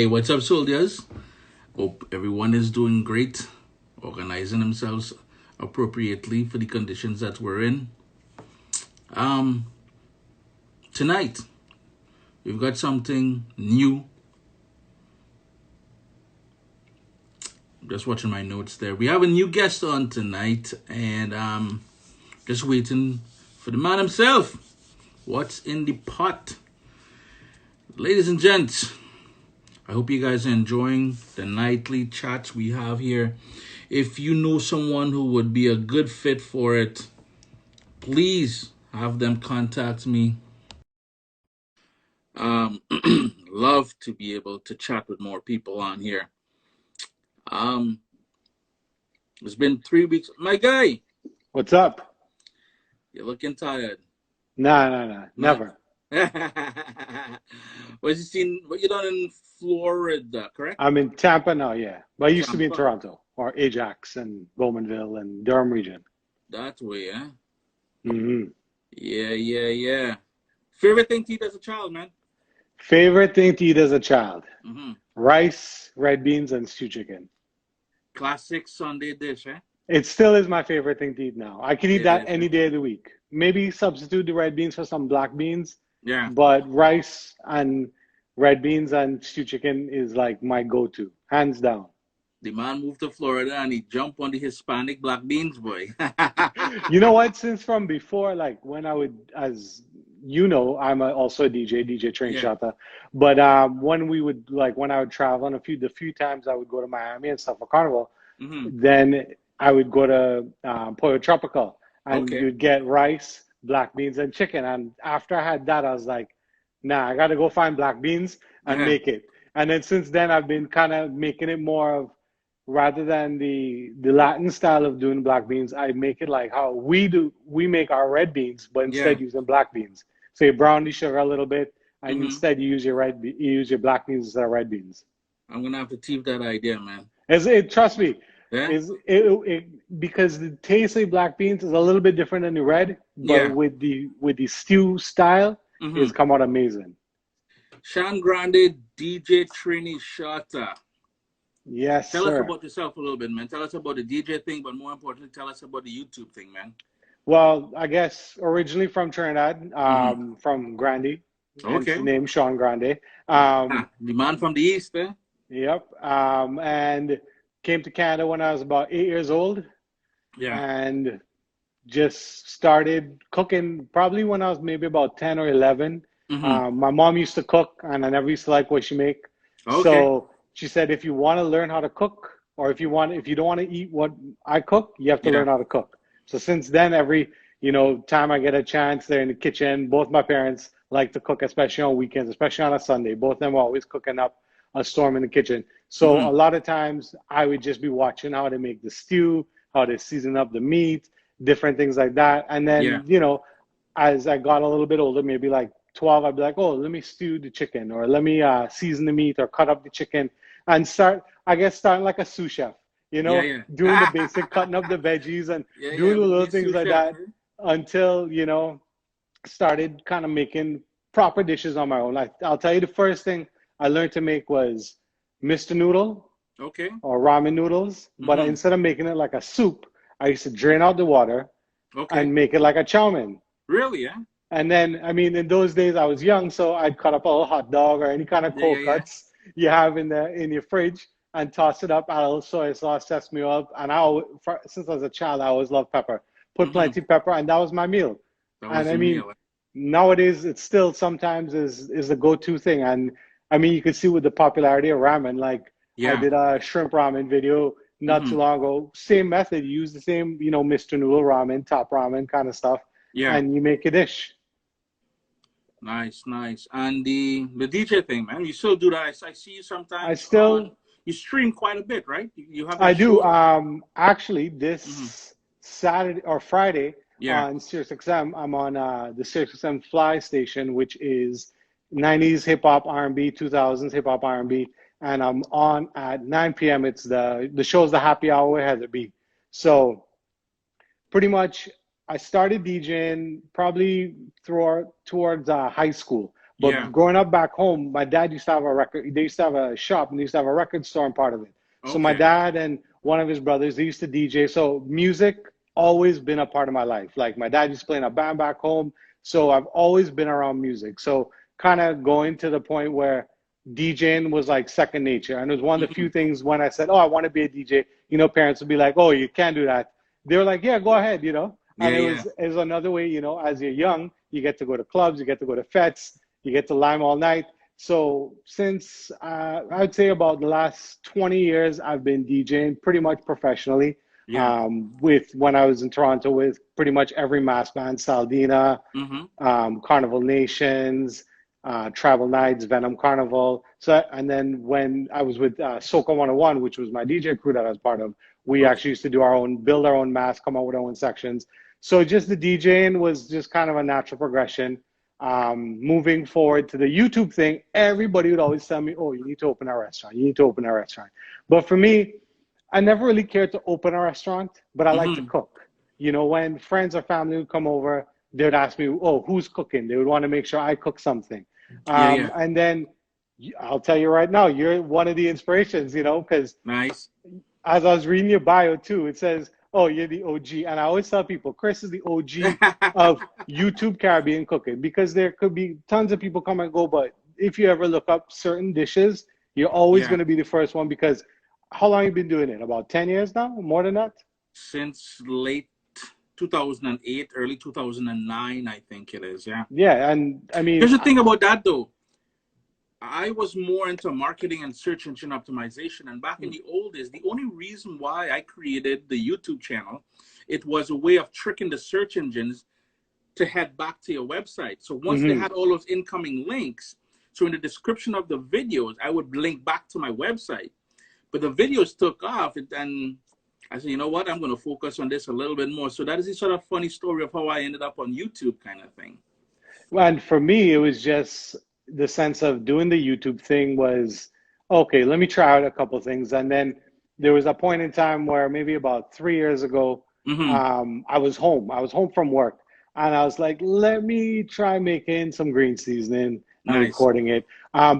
Hey, what's up, soldiers? Hope everyone is doing great, organizing themselves appropriately for the conditions that we're in. Um, Tonight we've got something new. Just watching my notes there. We have a new guest on tonight, and just waiting for the man himself. What's in the pot, ladies and gents? I hope you guys are enjoying the nightly chats we have here. If you know someone who would be a good fit for it, please have them contact me. Um, love to be able to chat with more people on here. Um, it's been 3 weeks. My guy, What's up? you're looking tired. Nah, Not. never. What you seen? What you done in Florida? Correct? I'm in Tampa now, yeah. But I used to be in Tampa. Toronto or Ajax and Bowmanville and Durham region. That way, eh? hmm Yeah. Favorite thing to eat as a child, man? Favorite thing to eat as a child? Mm-hmm. Rice, red beans, and stew chicken. Classic Sunday dish, eh? It still is my favorite thing to eat now. I can eat It that is, eh? any day of the week. Maybe substitute the red beans for some black beans, Yeah. but rice and red beans and stew chicken is like my go-to, hands down. The man moved to Florida and he jumped on the Hispanic black beans, boy. You know what? Since from before, like when I would, as you know, also a DJ, DJ Train Yeah. Shotta. But when we would like when I would travel, and the few times I would go to Miami and stuff for Carnival, Mm-hmm. then I would go to Pollo Tropical, and Okay. you'd get rice, black beans, and chicken. And after I had that, I was like, nah, I got to go find black beans and Uh-huh. make it. And then since then, I've been kind of making it more of rather than the Latin style of doing black beans, I make it like how we do. We make our red beans, but Yeah. instead using black beans. So you brown the sugar a little bit, and Mm-hmm. instead you use your black beans instead of red beans. I'm gonna have to tease that idea, man. Trust me, Yeah. because the taste of black beans is a little bit different than the red, but Yeah. with the stew style, Mm-hmm. it's come out amazing. Sean Grande, DJ Trini Shata. Yes, Tell us sir. about yourself a little bit, man. Tell us about the DJ thing, but more importantly, tell us about the YouTube thing, man. Well, I guess originally from Trinidad, Mm-hmm. from Grande, hence the Okay. name Sean Grande. The man from the East, eh? Yep. And came to Canada when I was about 8 years old, Yeah. and just started cooking probably when I was maybe about 10 or 11. Mm-hmm. My mom used to cook, and I never used to like what she make. Okay. So she said, if you want to learn how to cook, or if you don't want to eat what I cook, you have to Yeah. learn how to cook. So since then, every time I get a chance, they're in the kitchen. Both my parents like to cook, especially on weekends, especially on a Sunday. Both of them were always cooking up a storm in the kitchen. So Mm-hmm. a lot of times, I would just be watching how they make the stew, how they season up the meat, different things like that. And Yeah. then, as I got a little bit older, maybe like 12, I'd be like, oh, let me stew the chicken, or let me season the meat or cut up the chicken, and starting like a sous chef, Yeah. Yeah. doing the basic, cutting up the veggies and Yeah. doing Yeah. the little Be a things sous like chef, that eh? until, started kind of making proper dishes on my own. I'll tell you the first thing I learned to make was Mr. Noodle Okay. or ramen noodles, but Mm-hmm. instead of making it like a soup, I used to drain out the water Okay. and make it like a chow mein. Really, eh? And then, I mean, in those days I was young, so I'd cut up a little hot dog or any kind of Yeah. cold Yeah. cuts you have in your fridge and toss it up, add a little soy sauce, sesame oil. And since I was a child, I always loved pepper. Yeah. Put Mm-hmm. plenty of pepper, and that was my meal. That And was I the mean, meal. nowadays it still sometimes is the go-to thing. And I mean, you can see with the popularity of ramen, like I Yeah. did a shrimp ramen video not Mm-hmm. too long ago. Same method, you use the same, Mr. Noodle ramen, top ramen kind of stuff, Yeah. and you make a dish. Nice, nice. And the DJ thing, man, you still do that. I see you I sometimes on. still You stream quite a bit, right? You have I that do. show. Actually, Mm-hmm. this Saturday or Friday Yeah. on SiriusXM, I'm on the SiriusXM Fly station, which is 90s hip hop R&B, 2000s hip hop R&B, and I'm on at 9 p.m. It's the show's the happy hour with Heather B. So pretty much I started DJing probably towards high school, Yeah. But growing up back home, my dad used to have a record. They used to have a shop, and they used to have a record store in part of it. So my Okay. dad and one of his brothers, they used to DJ. So music always been a part of my life. Like my dad used to play in a band back home. So I've always been around music. So kind of going to the point where DJing was like second nature. And it was one of the few Mhm. things when I said, oh, I want to be a DJ, parents would be like, oh, you can't do that. They were like, yeah, go ahead. And Yeah, yeah. it was another way, as you're young, you get to go to clubs, you get to go to fetes, you get to lime all night. So since I'd say about the last 20 years, I've been DJing pretty much professionally. Yeah. With when I was in Toronto with pretty much every mass band, Saldina, Mm-hmm. Carnival Nations, Travel Nights, Venom Carnival. So, and then when I was with Soca 101, which was my DJ crew that I was part of, we Okay. actually used to do build our own mass, come up with our own sections. So just the DJing was just kind of a natural progression. Moving forward to the YouTube thing, everybody would always tell me, oh, you need to open a restaurant. You need to open a restaurant. But for me, I never really cared to open a restaurant, but I like to Mm-hmm. cook. When friends or family would come over, they would ask me, oh, who's cooking? They would want to make sure I cook something. Yeah, yeah. And then I'll tell you right now, you're one of the inspirations, because Nice. as I was reading your bio too, it says, oh, you're the OG. And I always tell people, Chris is the OG of YouTube Caribbean cooking because there could be tons of people come and go. But if you ever look up certain dishes, you're always Yeah. going to be the first one because how long have you been doing it? About 10 years now? More than that? Since late 2008, early 2009, I think it is. Yeah. Yeah. And I mean, Here's the thing about that, though. I was more into marketing and search engine optimization. And back in the old days, the only reason why I created the YouTube channel, it was a way of tricking the search engines to head back to your website. So once they mm-hmm. had all those incoming links, so in the description of the videos, I would link back to my website. But the videos took off, and I said, you know what? I'm going to focus on this a little bit more. So that is the sort of funny story of how I ended up on YouTube, kind of thing. And for me, it was just the sense of doing the YouTube thing was, okay, let me try out a couple of things. And then there was a point in time where maybe about 3 years ago, Mm-hmm. I was home. I was home from work. And I was like, let me try making some green seasoning and Nice. recording it.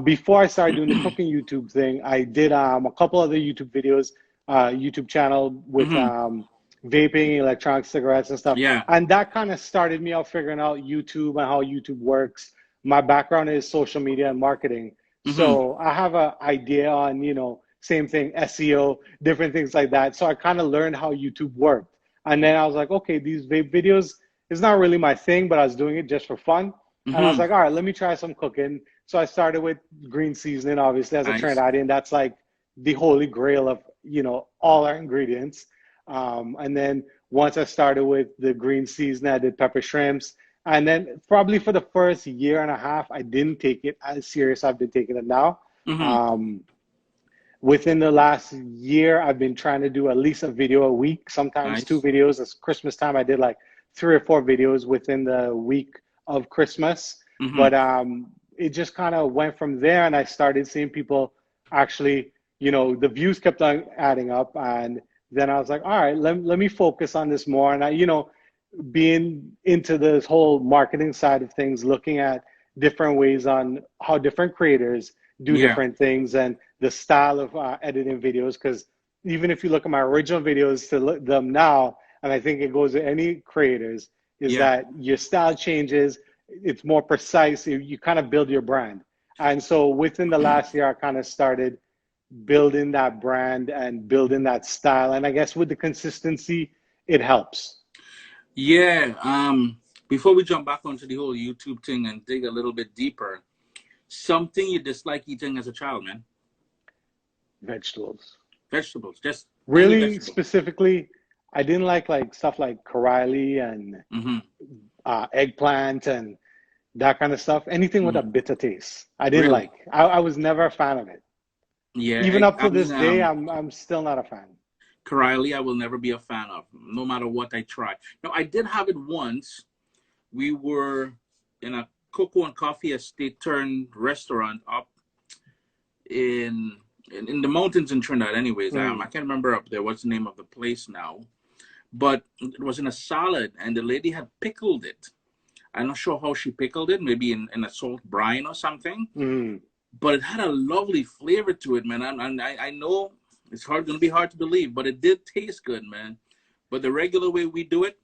Before I started doing the cooking YouTube thing, I did a couple other YouTube videos, YouTube channel with Mm-hmm. vaping, electronic cigarettes and stuff. Yeah. And that kind of started me out figuring out YouTube and how YouTube works. My background is social media and marketing. Mm-hmm. So I have an idea on, same thing, SEO, different things like that. So I kind of learned how YouTube worked. And then I was like, okay, these vape videos is not really my thing, but I was doing it just for fun. And I was Mm-hmm. like, all right, let me try some cooking. So I started with green seasoning, obviously, as a Nice. Trinidadian. That's like the holy grail of, all our ingredients. And then once I started with the green seasoning, I did pepper shrimps. And then probably for the first year and a half, I didn't take it as serious as I've been taking it now. Mm-hmm. Um, Within the last year, I've been trying to do at least a video a week, sometimes two Nice. videos. It's Christmas time. I did like 3 or 4 videos within the week of Christmas. Mm-hmm. But it just kind of went from there. And I started seeing people actually, the views kept on adding up. And then I was like, all right, let me focus on this more. And being into this whole marketing side of things, looking at different ways on how different creators do Yeah. different things and the style of editing videos. Because even if you look at my original videos to look them now, and I think it goes to any creators, is Yeah. that your style changes. It's more precise. You kind of build your brand. And so within the last year, I kind of started building that brand and building that style. And I guess with the consistency, it helps. Yeah. Before we jump back onto the whole YouTube thing and dig a little bit deeper, something you dislike eating as a child, man? Vegetables. Vegetables, just only Really vegetables. specifically, I didn't like stuff like Corelli and Mm-hmm. eggplant and that kind of stuff. Anything with a Mm-hmm. bitter taste, I didn't Really? like. I was never a fan of it. Yeah. Even up I to mean, this day, I'm still not a fan. Corelli, I will never be a fan of, no matter what I try. Now, I did have it once. We were in a cocoa and coffee estate turned restaurant up in in the mountains in Trinidad. Anyways, I Mm. can't remember up there what's the name of the place now, but it was in a salad, and the lady had pickled it. I'm not sure how she pickled it, maybe in a salt brine or something. Mm. But it had a lovely flavor to it, man. I know it's gonna be hard to believe, but it did taste good, man. But the regular way we do it,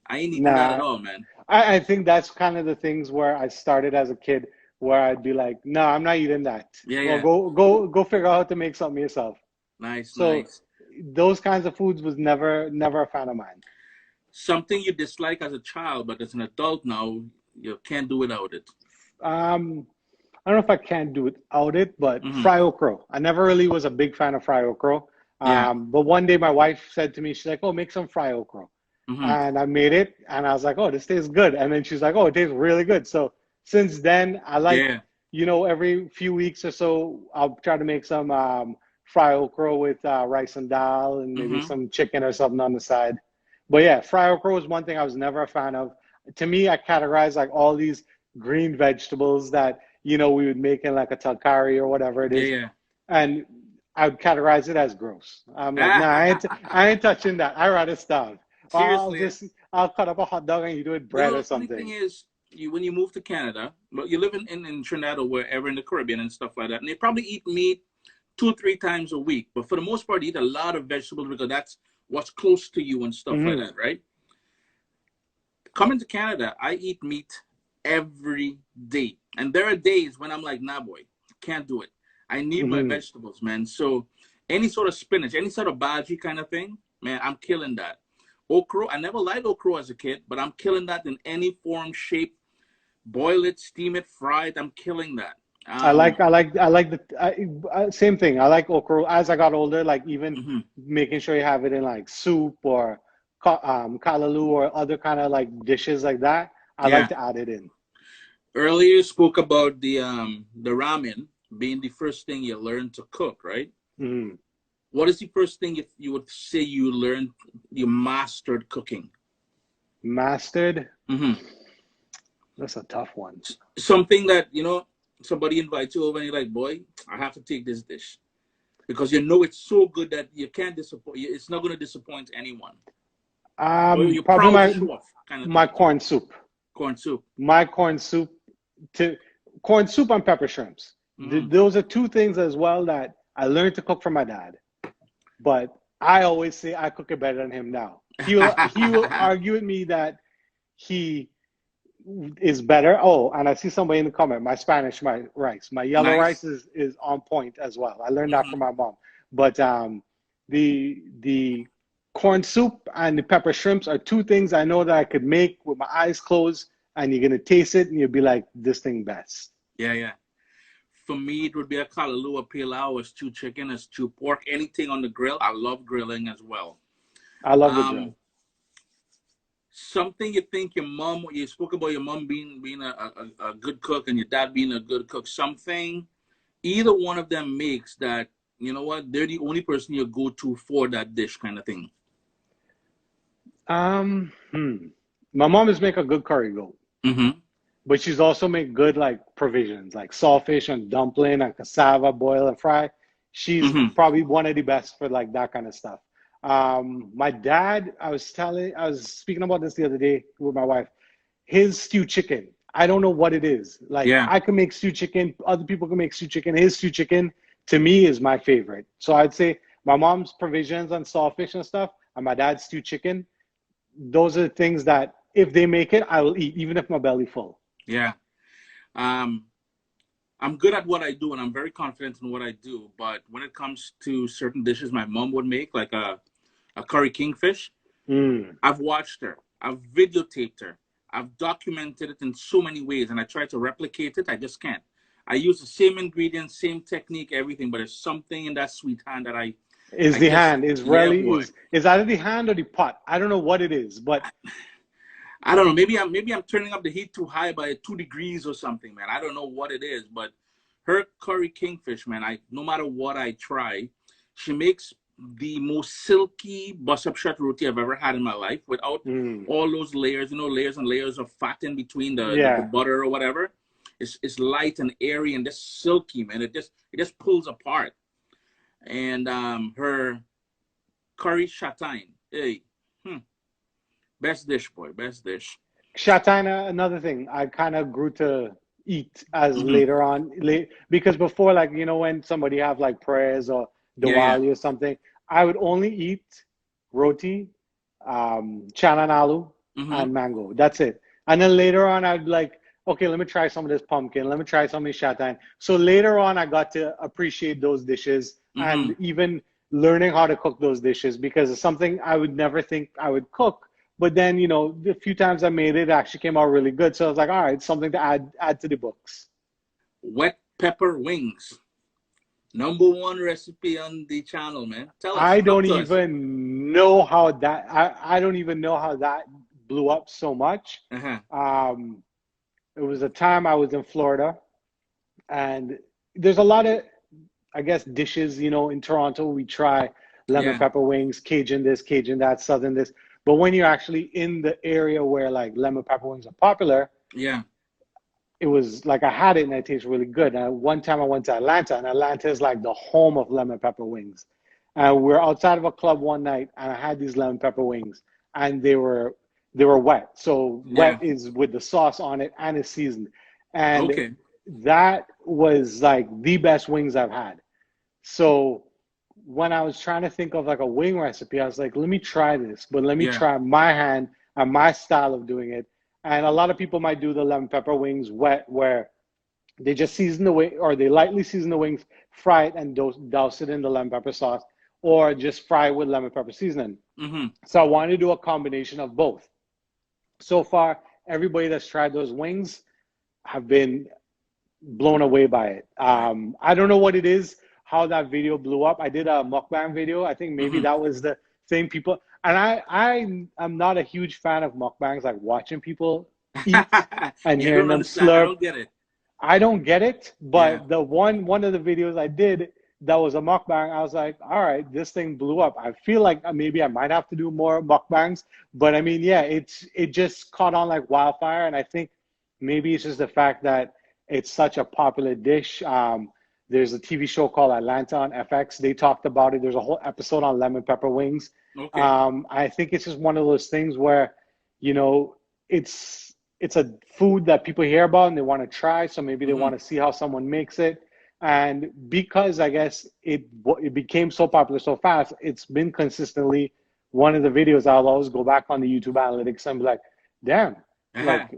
I ain't eating that at Nah, all, man. I think that's kind of the things where I started as a kid, where I'd be like, no, I'm not eating that. Yeah, Well, yeah. go figure out how to make something yourself. Nice, So nice. those kinds of foods was never a fan of mine. Something you dislike as a child, but as an adult now, you can't do without it. Um, I don't know if I can do it without it, but Hmm. fry okra. I never really was a big fan of fry okra. Yeah. But one day my wife said to me, she's like, "Oh, make some fry okra," Hmm. and I made it, and I was like, "Oh, this tastes good." And then she's like, "Oh, it tastes really good." So since then, I like, Yeah. every few weeks or so, I'll try to make some fry okra with rice and dal, and maybe Hmm. some chicken or something on the side. But yeah, fry okra was one thing I was never a fan of. To me, I categorize like all these green vegetables that we would make in like a tarkari or whatever it Yeah, is, yeah. and I would categorize it as gross. I'm like, nah, I ain't touching that. I rather starve. Or Seriously. I'll cut up a hot dog and you do it You bread know, or the funny thing something. is, when you move to Canada, well, you live in Trinidad or wherever in the Caribbean and stuff like that, and they probably eat meat 2 or 3 times a week. But for the most part, they eat a lot of vegetables because that's what's close to you and stuff like Hmm. that, right? Coming to Canada, I eat meat every day. And there are days when I'm like, nah, boy, can't do it. I need my Hmm. vegetables, man. So any sort of spinach, any sort of bhaji kind of thing, man, I'm killing that. Okra, I never liked okra as a kid, but I'm killing that in any form, shape. Boil it, steam it, fry it. I'm killing that. I like same thing. I like okra as I got older, like even Mhm. making sure you have it in like soup or kalaloo or other kind of like dishes like that. I like Yeah. to add it in. Earlier you spoke about the ramen being the first thing you learn to cook, right? Mm. What is the first thing you would say you learned, you mastered cooking? Mastered. Hmm. That's a tough one. Something that, somebody invites you over and you're like, boy, I have to take this dish because you know it's so good that you can't disappoint. It's not going to disappoint anyone. Or you're Probably proud to my show off kind of my thing. corn soup. Corn soup. My to corn soup and pepper shrimps. Hmm. Those are two things as well that I learned to cook from my dad. But I always say I cook it better than him now. He will argue with me that he is better. Oh, and I see somebody in the comment. My rice, my yellow Nice. rice is on point as well. I learned that Hmm. from my mom. But the corn soup and the pepper shrimps are two things I know that I could make with my eyes closed, and you're gonna taste it and you'll be like, this thing best. Yeah, yeah. For me, it would be a kalalua pilau, a stew chicken, a stew pork, anything on the grill. I love grilling as well. I love the Um, grill. Something you think your mom, you spoke about your mom being a good cook and your dad being a good cook. Something either one of them makes that, you know what, they're the only person you go to for that dish kind of thing. Um, hmm. My mom is make a good curry goat, Mm-hmm. but she's also make good like provisions, like saltfish and dumpling and cassava, boil and fry. She's Mm-hmm. probably one of the best for like that kind of stuff. My dad, I was speaking about this the other day with my wife. His stew chicken, I don't know what it is. Like Yeah. I can make stew chicken, other people can make stew chicken. His stew chicken, to me, is my favorite. So I'd say my mom's provisions and saltfish and stuff, and my dad's stew chicken. Those are the things that if they make it, I will eat, even if my belly full. Yeah. Um, I'm good at what I do and I'm very confident in what I do. But when it comes to certain dishes my mom would make, like a curry kingfish, Mm. I've watched her, I've videotaped her, I've documented it in so many ways, and I try to replicate it. I just can't. I use the same ingredients, same technique, everything, but there's something in that sweet hand that Is I the just, hand is yeah, really boy. is either the hand or the pot. I don't know what it is, but I don't know. Maybe I'm turning up the heat too high by 2 degrees or something, man. I don't know what it is, but her curry kingfish, man. No matter what I try, she makes the most silky bus up shot roti I've ever had in my life, without mm, all those layers, layers and layers of fat in between the yeah. butter or whatever. It's light and airy and just silky, man. It just pulls apart. And her curry châtain, hey, best dish, boy, best dish. Shatana, another thing I kind of grew to eat as Hmm. later on, because before, like, when somebody have like prayers or Yeah, yeah. Diwali or something, I would only eat roti, chana and aloo, Hmm. and mango. That's it. And then later on, I'd like, okay, let me try some of this pumpkin. Let me try some of these shatan. So later on, I got to appreciate those dishes and Hmm. even learning how to cook those dishes because it's something I would never think I would cook, but then, the few times I made it, it actually came out really good. So I was like, all right, something to add to the books. Wet pepper wings. Number one recipe on the channel, man. Tell us. I Talk don't to us. even know how that I don't even know how that blew up so much. Uh-huh. Um, it was a time I was in Florida, and there's a lot of, I guess, dishes, in Toronto. We try lemon Yeah. pepper wings, Cajun this, Cajun that, Southern this. But when you're actually in the area where like lemon pepper wings are popular, Yeah. it was like I had it and it tastes really good. And one time I went to Atlanta, and Atlanta is like the home of lemon pepper wings. And we are outside of a club one night, and I had these lemon pepper wings, and they were wet. So wet Yeah. is with the sauce on it and it's seasoned, and Okay. that was like the best wings I've had. So when I was trying to think of like a wing recipe, I was like, let me try this, but let me Yeah. try my hand and my style of doing it. And a lot of people might do the lemon pepper wings wet, where they just season the wing, or they lightly season the wings, fry it, and douse it in the lemon pepper sauce, or just fry it with lemon pepper seasoning. Hmm. So I wanted to do a combination of both. So far, everybody that's tried those wings have been blown away by it. Right. I don't know what it is, how that video blew up. I did a mukbang video. I think maybe Hmm. that was the thing people. And I am not a huge fan of mukbangs, like watching people eat and Yeah, I hearing don't them understand. I slurp. don't get it. I don't get it, Yeah. but the one of the videos I did that was a mukbang, I was like, all right, this thing blew up. I feel like maybe I might have to do more mukbangs, but I mean, yeah, it just caught on like wildfire, and I think maybe it's just the fact that it's such a popular dish. There's a TV show called Atlanta on FX. They talked about it. There's a whole episode on lemon pepper wings. Okay. I think it's just one of those things where, you know, it's a food that people hear about and they want to try, so maybe they Hmm. want to see how someone makes it. And because I guess it became so popular so fast, it's been consistently one of the videos I'll always go back on the YouTube analytics and be like, damn, like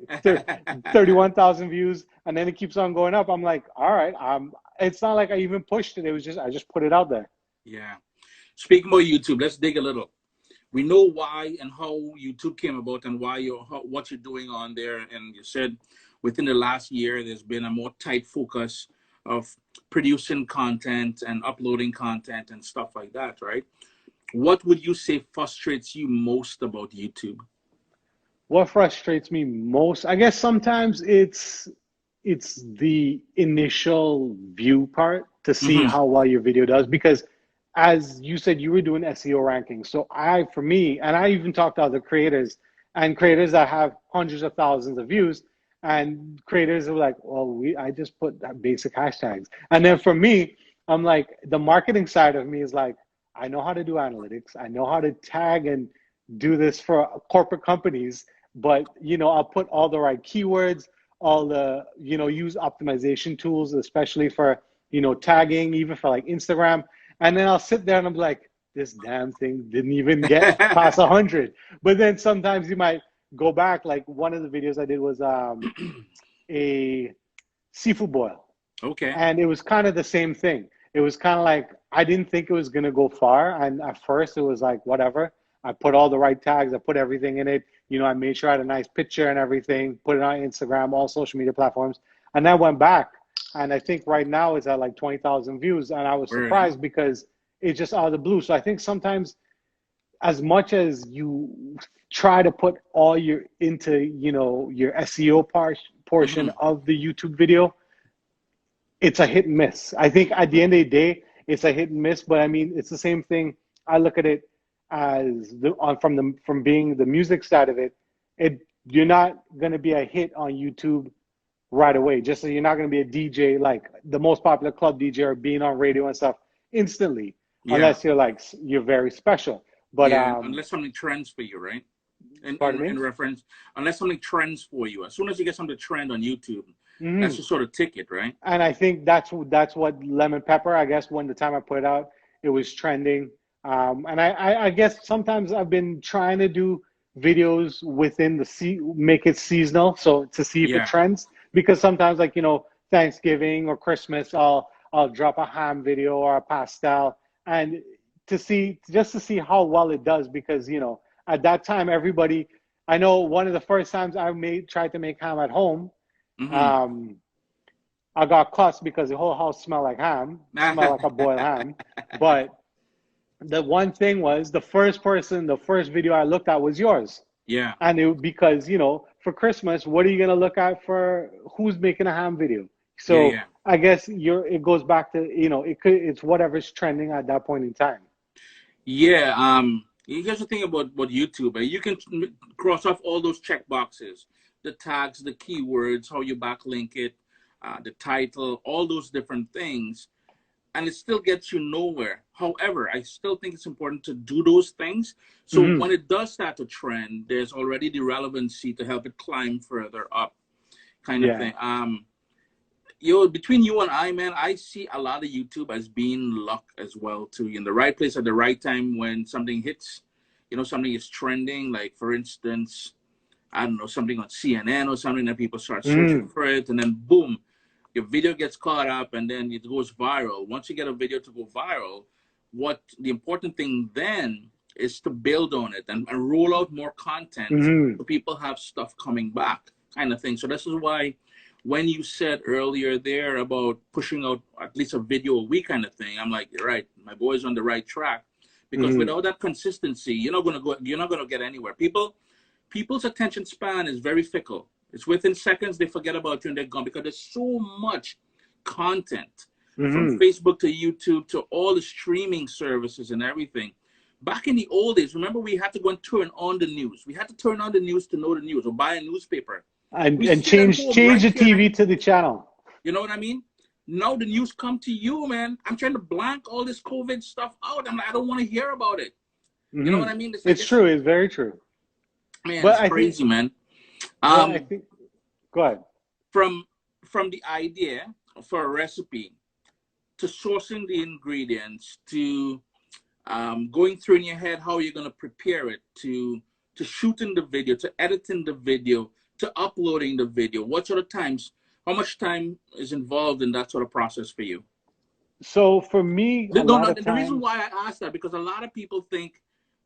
31,000 views, and then it keeps on going up. I'm like, all right, it's not like I even pushed it. It was just I just put it out there. Yeah. Speaking about YouTube, let's dig a little. We know why and how YouTube came about and why what you're doing on there. And you said within the last year, there's been a more tight focus of producing content and uploading content and stuff like that, right? What would you say frustrates you most about YouTube? What frustrates me most, I guess sometimes it's the initial view part to see Hmm. how well your video does, because as you said, you were doing SEO rankings. So for me, and I even talked to other creators and creators that have hundreds of thousands of views, and creators are like, well, I just put that basic hashtags. And then for me, I'm like, the marketing side of me is like, I know how to do analytics. I know how to tag and do this for corporate companies, but I'll put all the right keywords, all the use optimization tools, especially for tagging, even for like Instagram. And then I'll sit there and I'm like, this damn thing didn't even get past 100. But then sometimes you might go back, like one of the videos I did was a seafood boil, Okay. and it was kind of the same thing. It was kind of like I didn't think it was gonna go far, and at first it was like whatever. I put all the right tags, I put everything in it. I made sure I had a nice picture and everything. Put it on Instagram, all social media platforms, and I went back, and I think right now it's at like 20,000 views, and I was Word, huh? surprised because it's just out of the blue. So I think sometimes, as much as you try to put all your into your SEO portion Hmm. of the YouTube video, it's a hit and miss. I think at the end of the day, it's a hit and miss. But I mean, it's the same thing. I look at it as from being the music side of it. You're not gonna be a hit on YouTube right away. Just so you're not gonna be a DJ like the most popular club DJ or being on radio and stuff instantly, Yeah. unless you're very special. But Yeah. Unless something trends for you, right? Pardon me? in reference, unless something trends for you. As soon as you get something to trend on YouTube, that's Hmm. your sort of ticket, right? And I think that's what lemon pepper. I guess when the time I put it out, it was trending. And I guess sometimes I've been trying to do videos within make it seasonal, so to see if it Yeah. trends. Because sometimes, like Thanksgiving or Christmas, I'll drop a ham video or a pastel, and to see how well it does. Because at that time, everybody. I know one of the first times I tried to make ham at home. Mm-hmm. Um, I got cussed because the whole house smelled like ham, smelled like a boiled ham. But the one thing was the first video I looked at was yours. Yeah. And because, for Christmas, what are you going to look at for who's making a ham video? Yeah. So Yeah. I guess it goes back to, it's whatever's trending at that point in time. Yeah. Here's the thing about YouTube. You can cross off all those check boxes, the tags, the keywords, how you backlink it, the title, all those different things, and it still gets you nowhere. However, I still think it's important to do those things. So Mm-hmm. when it does start to trend, there's already the relevancy to help it climb further up, kind of Yeah. thing. Between you and I, man, I see a lot of YouTube as being luck as well too. In the right place at the right time when something hits, something is trending. Like for instance, I don't know, something on CNN or something that people start searching Mm-hmm. for it, and then boom, your video gets caught up, and then it goes viral. Once you get a video to go viral, what the important thing then is to build on it and roll out more content Mm-hmm. so people have stuff coming back, kind of thing. So this is why when you said earlier there about pushing out at least a video a week kind of thing, I'm like, you're right, my boy's on the right track. Because Mm-hmm. without that consistency, you're not gonna get anywhere. People's attention span is very fickle. It's within seconds they forget about you and they're gone because there's so much content from Mm-hmm. Facebook to YouTube to all the streaming services and everything. Back in the old days, remember we had to go and turn on the news. We had to turn on the news to know the news or buy a newspaper. We And sit at home change right the here. TV to the channel. You know what I mean? Now the news come to you, man. I'm trying to blank all this COVID stuff out. I'm like, I don't want to hear about it. You know what Mm-hmm. I mean? It's like It's this, true. It's very true. man, But it's I think, crazy, man. but I Um, think, go ahead. from the idea for a recipe to sourcing the ingredients to going through in your head how you're going to prepare it to shooting the video to editing the video to uploading the video, what sort of times, how much time is involved in that sort of process for you? So for me, a No, lot no, of the reason times, why I asked that because a lot of people think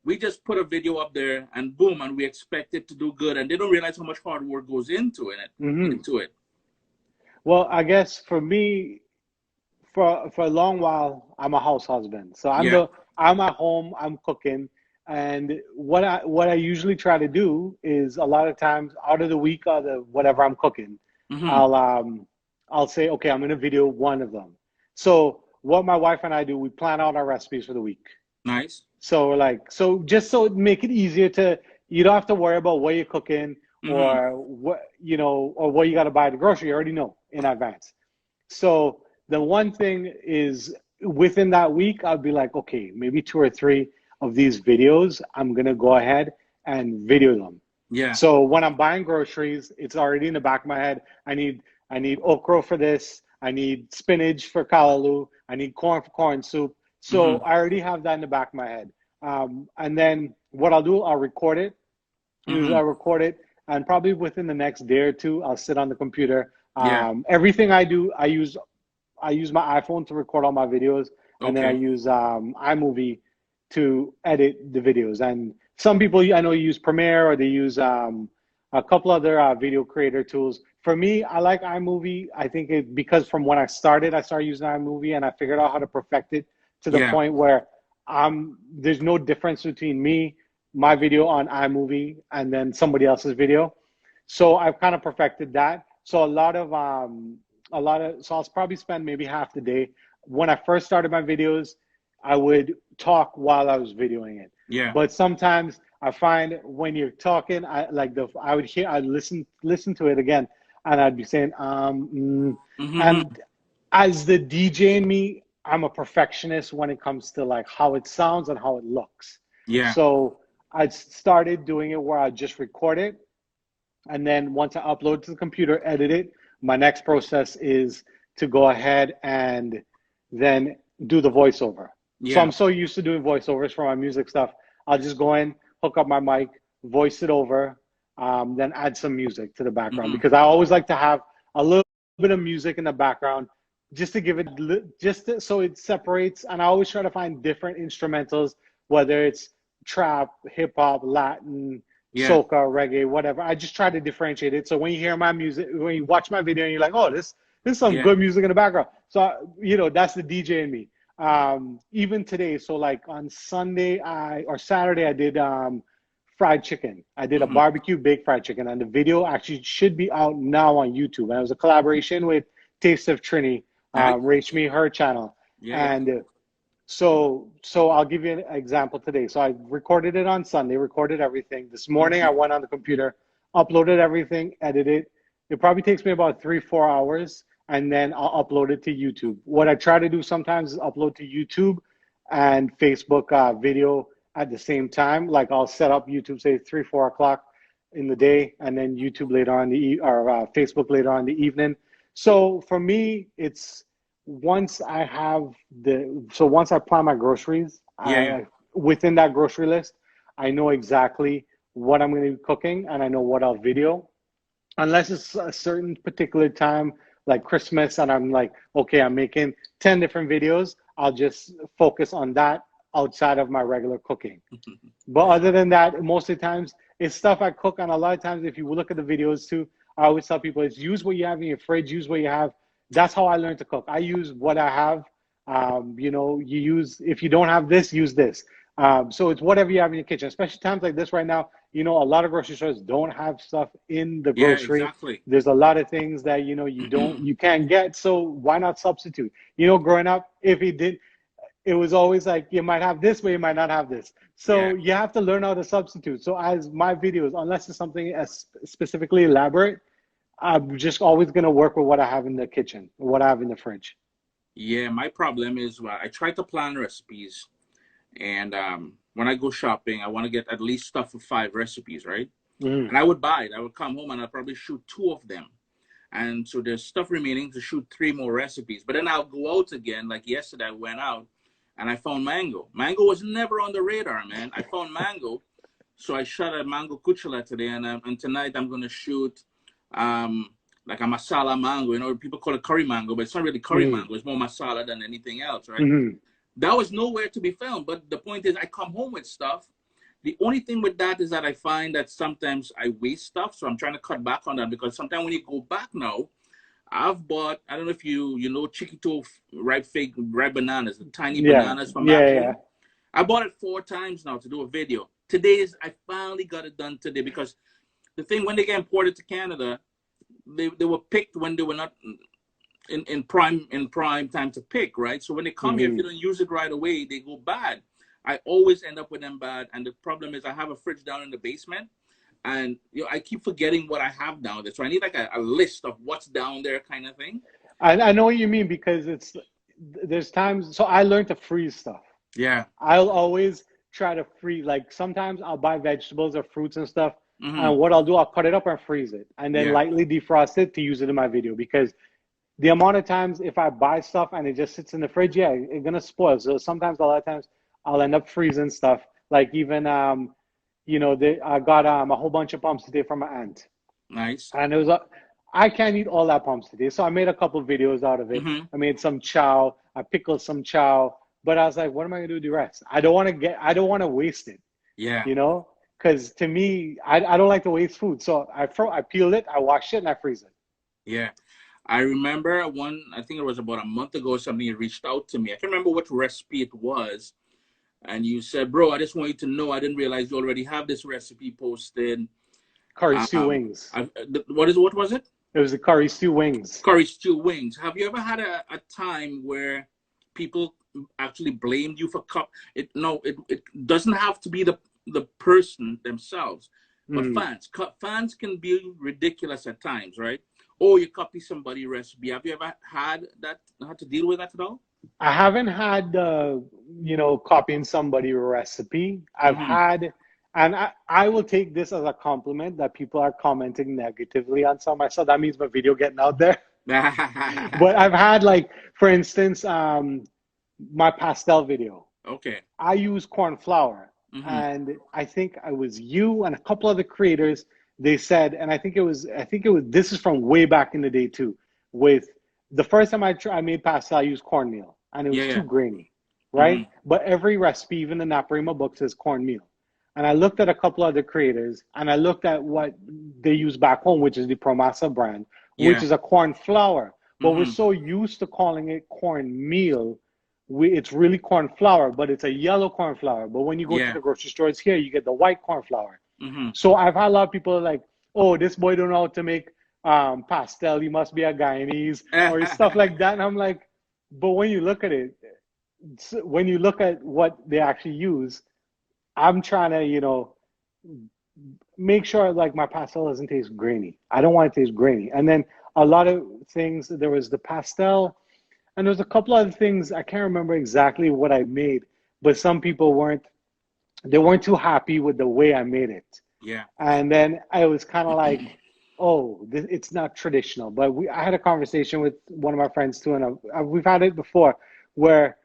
we just put a video up there and boom and we expect it to do good and they don't realize how much hard work goes hmm into it. well, I guess for me, for a long while, I'm a house husband. So Yeah. I'm at home, I'm cooking, and what I usually try to do is a lot of times out of the week or the whatever I'm cooking, Mm-hmm. I'll um I'll say, okay, I'm gonna video one of them. So what my wife and I do, we plan out our recipes for the week. Nice. So just so it make it easier you don't have to worry about what you're cooking Mm-hmm. or or what you got to buy at the grocery. You already know in advance. So the one thing is within that week, I'll be like, okay, maybe two or three of these videos, I'm gonna go ahead and video them. Yeah. So when I'm buying groceries, it's already in the back of my head. I need okra for this. I need spinach for kalaloo. I need corn for corn soup. So Mm-hmm. I already have that in the back of my head. And then what I'll do, I'll record it. Usually I Mm-hmm. record it, and probably within the next day or two, I'll sit on the computer. Yeah. Everything I do, I use my iPhone to record all my videos, and then I Okay. use iMovie to edit the videos. And some people I know use Premiere or they use a couple other video creator tools. For me, I like iMovie. I think because from when I started using iMovie, and I figured out how to perfect it to the Yeah. point where there's no difference between my video on iMovie and then somebody else's video. So I've kind of perfected that. So so I'll probably spend maybe half the day. When I first started my videos, I would talk while I was videoing it. Yeah. But sometimes I find when you're talking, I'd listen to it again, and I'd be saying, Mm-hmm. and as the DJ in me, I'm a perfectionist when it comes to like how it sounds and how it looks. Yeah. So I started doing it where I just record it, and then once I upload to the computer, edit it. My next process is to go ahead and then do the voiceover. So Yeah. I'm so used to doing voiceovers for my music stuff. I'll just go in, hook up my mic, voice it over, then add some music to the background, Hmm. because I always like to have a little bit of music in the background just to give it, so it separates. And I always try to find different instrumentals, whether it's trap, hip hop, Latin, Yeah. soca, reggae, whatever. I just try to differentiate it. So when you hear my music, when you watch my video, and you're like, oh, this is some Yeah. good music in the background. So that's the DJ in me. Even today, so like on Sunday, or Saturday, I did fried chicken. I did a Hmm. barbecue baked fried chicken, and the video actually should be out now on YouTube. And it was a collaboration with Taste of Trini, Nice. Rach Me, her channel. Yeah. Yeah. And so I'll give you an example today. So I recorded it on Sunday, recorded everything. This morning I Hmm. went on the computer, uploaded everything, edited. It probably takes me about 3-4 hours, and then I'll upload it to YouTube. What I try to do sometimes is upload to YouTube and Facebook video at the same time. Like I'll set up YouTube, say 3-4 o'clock in the day, and then YouTube later on or Facebook later on in the evening. So for me, it's once I have once I plan my groceries, Yeah. Yeah. within that grocery list, I know exactly what I'm going to be cooking, and I know what I'll video. Unless it's a certain particular time, like Christmas, and I'm like, okay, I'm making 10 different videos, I'll just focus on that outside of my regular cooking. But other than that, most of the times it's stuff I cook. And a lot of times, if you look at the videos too, I always tell people, it's use what you have in your fridge, use what you have. That's how I learned to cook. I use what I have. You use, if you don't have this, use this. So it's whatever you have in your kitchen, especially times like this right now. A lot of grocery stores don't have stuff in the Yeah. grocery. Exactly. There's a lot of things that you can't get. So why not substitute? Growing up, if he did, it was always like you might have this, but you might not have this. Yeah. So you have to learn how to substitute. So as my videos, unless it's something as specifically elaborate, I'm just always gonna work with what I have in the kitchen, what I have in the fridge. Yeah. My problem is, I try to plan recipes, and when I go shopping, I want to get at least stuff for 5 recipes, right? Mm-hmm. And I would buy it. I would come home and I'd probably shoot 2 of them. And so there's stuff remaining to shoot 3 more recipes. But then I'll go out again. Like yesterday, I went out and I found mango. Mango was never on the radar, man. I found mango. So I shot a mango cuchilla today. And tonight I'm going to shoot like a masala mango. People call it curry mango, but it's not really curry Mm-hmm. mango. It's more masala than anything else, right? Mm-hmm. That was nowhere to be found. But the point is, I come home with stuff. The only thing with that is that I find that sometimes I waste stuff. So I'm trying to cut back on that, because sometimes when you go back now, I've bought, I don't know if you know Chiquito ripe bananas, the tiny Yeah, bananas from back yeah, yeah. home. I bought it 4 times now to do a video. I finally got it done today, because the thing, when they get imported to Canada, they were picked when they were not in prime time to pick, right? So when they come here, if Mm-hmm. you don't use it right away, they go bad. I always end up with them bad, and the problem is I have a fridge down in the basement, and I keep forgetting what I have down there. So I need like a list of what's down there, kind of thing. I know what you mean, because there's times. So I learned to freeze stuff. Yeah. I'll always try to freeze. Like sometimes I'll buy vegetables or fruits and stuff, Mm-hmm. and what I'll do, I'll cut it up and freeze it, and then Yeah. lightly defrost it to use it in my video. Because the amount of times if I buy stuff and it just sits in the fridge, yeah, it's gonna spoil. So sometimes, a lot of times, I'll end up freezing stuff. Like even I got a whole bunch of pumps today from my aunt, Nice. and it was I can't eat all that pumps today, so I made a couple videos out of it. Mm-hmm. I made some chow, I pickled some chow, but I was like, what am I gonna do with the rest? I don't want to waste it, Yeah. because to me, I don't like to waste food. So I peeled it, I washed it, and I freeze it. Yeah. I remember I think it was about a month ago or something, you reached out to me. I can't remember what recipe it was. And you said, bro, I just want you to know I didn't realize you already have this recipe posted. Curry stew wings. What was it? It was the curry stew wings. Curry stew wings. Have you ever had a time where people actually blamed you for it? No, it doesn't have to be the person themselves, but Mm. fans can be ridiculous at times, right? Or you copy somebody's recipe. Have you ever had to deal with that at all? I haven't had copying somebody recipe. Mm-hmm. And I will take this as a compliment that people are commenting negatively on some of my stuff. That means my video getting out there. But I've had like, for instance, my pastel video. Okay. I use corn flour, Mm-hmm. and I think I was you and a couple other creators. They said, and I think it was. This is from way back in the day too. With the first time I made pasta, I used cornmeal, and it Yeah, was yeah. too grainy, right? Mm-hmm. But every recipe, even the Naparima book, says cornmeal. And I looked at a couple other creators, and I looked at what they use back home, which is the Promasa brand, which Yeah. is a corn flour. But we're Mm-hmm. so used to calling it cornmeal, it's really corn flour, but it's a yellow corn flour. But when you go to Yeah. the grocery stores here, you get the white corn flour. Mm-hmm. So I've had a lot of people like, oh, this boy don't know how to make pastel. He must be a Guyanese or stuff like that. And I'm like, but when you look at it, when you look at what they actually use, I'm trying to, make sure like my pastel doesn't taste grainy. I don't want it to taste grainy. And then a lot of things, there was the pastel, and there was a couple other things. I can't remember exactly what I made, but some people weren't too happy with the way I made it. Yeah. And then I was kind of like, oh, it's not traditional. But I had a conversation with one of my friends too, and we've had it before, where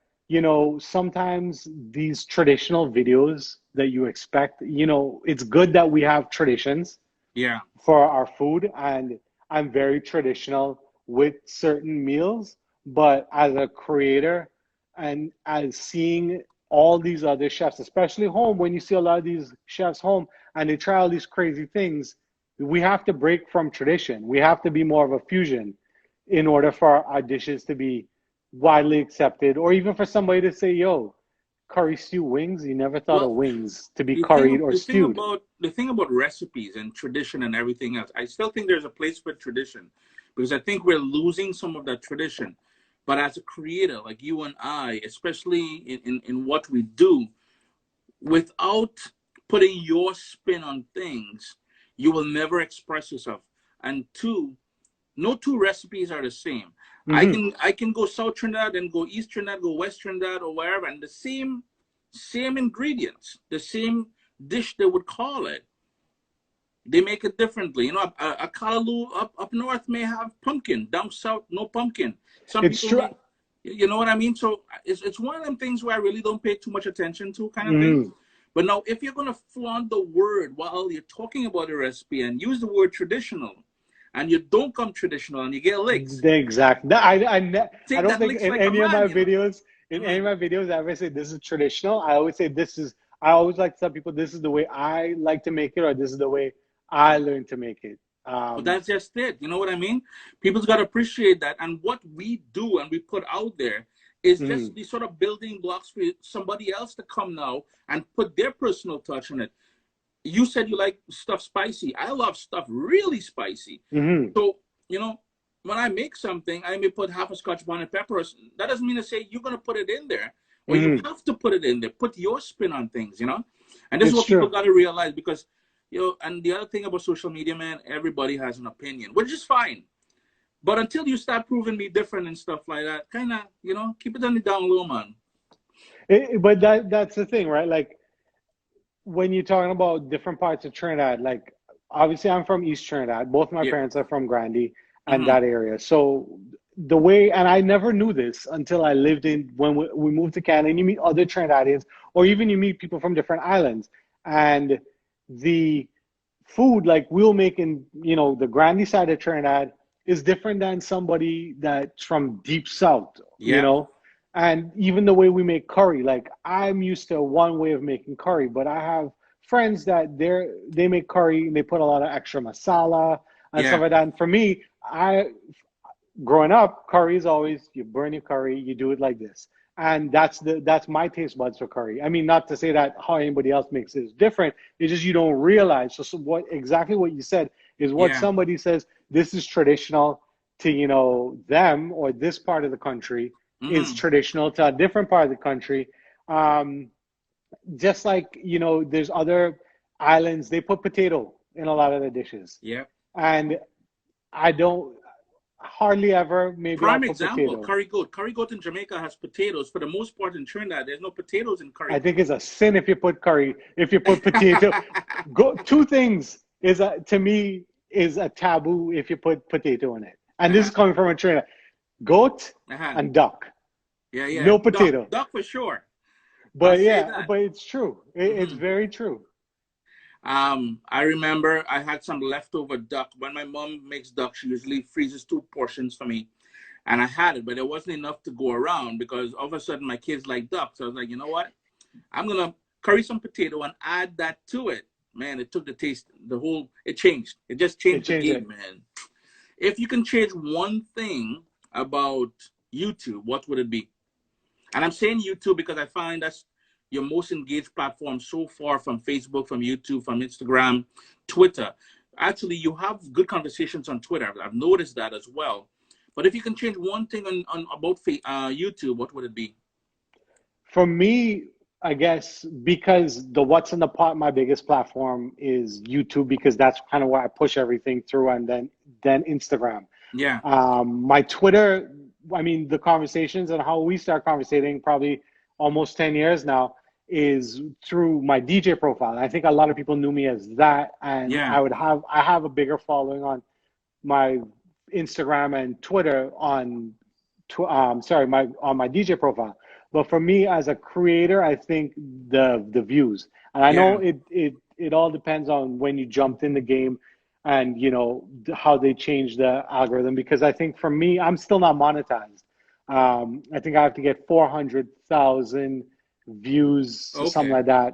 sometimes these traditional videos that you expect, it's good that we have traditions Yeah. for our food, and I'm very traditional with certain meals. But as a creator and as seeing all these other chefs, especially home, when you see a lot of these chefs home and they try all these crazy things, we have to break from tradition. We have to be more of a fusion in order for our dishes to be widely accepted, or even for somebody to say, yo, curry stew wings, you never thought of Well, wings to be curried or stewed. the thing about recipes and tradition and everything else, I still think there's a place for tradition because I think we're losing some of that tradition. But as a creator, like you and I, especially in what we do, without putting your spin on things, you will never express yourself. And two, no two recipes are the same. Mm-hmm. I can go South Trinidad and go East Trinidad, go West Trinidad or wherever, and the same ingredients, the same dish they would call it. They make it differently. A callaloo up north may have pumpkin. Down south, no pumpkin. Some It's people true. may, you know what I mean? So it's one of them things where I really don't pay too much attention to, kind of thing. Mm-hmm. But now, if you're gonna flaunt the word while you're talking about a recipe and use the word traditional, and you don't come traditional and you get licks, Exactly. I take don't that think licks in like a any of man, my you know. videos, Mm-hmm. I ever say this is traditional. I always say I always like to tell people this is the way I like to make it, or this is the way I learned to make it. But that's just it. You know what I mean? People's got to appreciate that. And what we do and we put out there is just Mhm. the sort of building blocks for somebody else to come now and put their personal touch on it. You said you like stuff spicy. I love stuff really spicy. Mhm. So, you know, when I make something, I may put half a scotch bonnet pepper. That doesn't mean to say you're going to put it in there or you Mhm. have to put it in there. Put your spin on things, you know? And this is It's what people true. got to realize because, and the other thing about social media, man, everybody has an opinion, which is fine. But until you start proving me different and stuff like that, kind of, keep it on the down low, man. But that's the thing, right? Like when you're talking about different parts of Trinidad, like obviously I'm from East Trinidad. Both my Yeah. parents are from Grandy and Mm-hmm. that area. So the way, and I never knew this until I lived in when we moved to Canada, and you meet other Trinidadians, or even you meet people from different islands, and the food like we'll make in the Grandy side of Trinidad is different than somebody that's from deep south, Yeah. and even the way we make curry, like I'm used to one way of making curry, but I have friends that they make curry and they put a lot of extra masala and stuff Yeah. like that. And for me, I growing up, curry is always you burn your curry, you do it like this. And that's my taste buds for curry. I mean, not to say that how anybody else makes it is different. It's just you don't realize. So what you said is what Yeah. somebody says this is traditional to them, or this part of the country is Mm-hmm. traditional to a different part of the country. Um, just like there's other islands, they put potato in a lot of the dishes, Yeah. and I don't. hardly ever. Maybe I'll Prime put example, potato. curry goat. Curry goat in Jamaica has potatoes. For the most part in Trinidad, there's no potatoes in curry I goat. think it's a sin if you put curry, if you put potato. Go two things is to me is a taboo if you put potato in it. And this Uh-huh. is coming from a trainer. Goat Uh-huh. and duck. Yeah, yeah. No Duck, potato. duck for sure. I'll But say yeah, that. but it's true. It's Hmm. very true. I remember I had some leftover duck. When my mom makes duck, she usually freezes two portions for me. And I had it, but there wasn't enough to go around because all of a sudden my kids like duck. So I was like, you know what? I'm gonna curry some potato and add that to it. Man, it took the taste, it changed. It just It changed the changed game, it. man. If you can change one thing about YouTube, what would it be? And I'm saying YouTube because I find that's your most engaged platform so far from Facebook, from YouTube, from Instagram, Twitter. Actually, you have good conversations on Twitter. I've noticed that as well. But if you can change one thing on about YouTube, what would it be? For me, I guess because the what's in the pot, my biggest platform is YouTube because that's kind of where I push everything through, and then Instagram. Yeah, My Twitter, I mean, the conversations and how we start conversating probably almost 10 years now is through my DJ profile. I think a lot of people knew me as that, and yeah, I have a bigger following on my Instagram and Twitter on sorry, my on my DJ profile. But for me as a creator, I think the views, and I yeah, know it all depends on when you jumped in the game, and you know how they change the algorithm. Because I think for me, I'm still not monetized. I think I have to get 400,000 views, something okay, like that,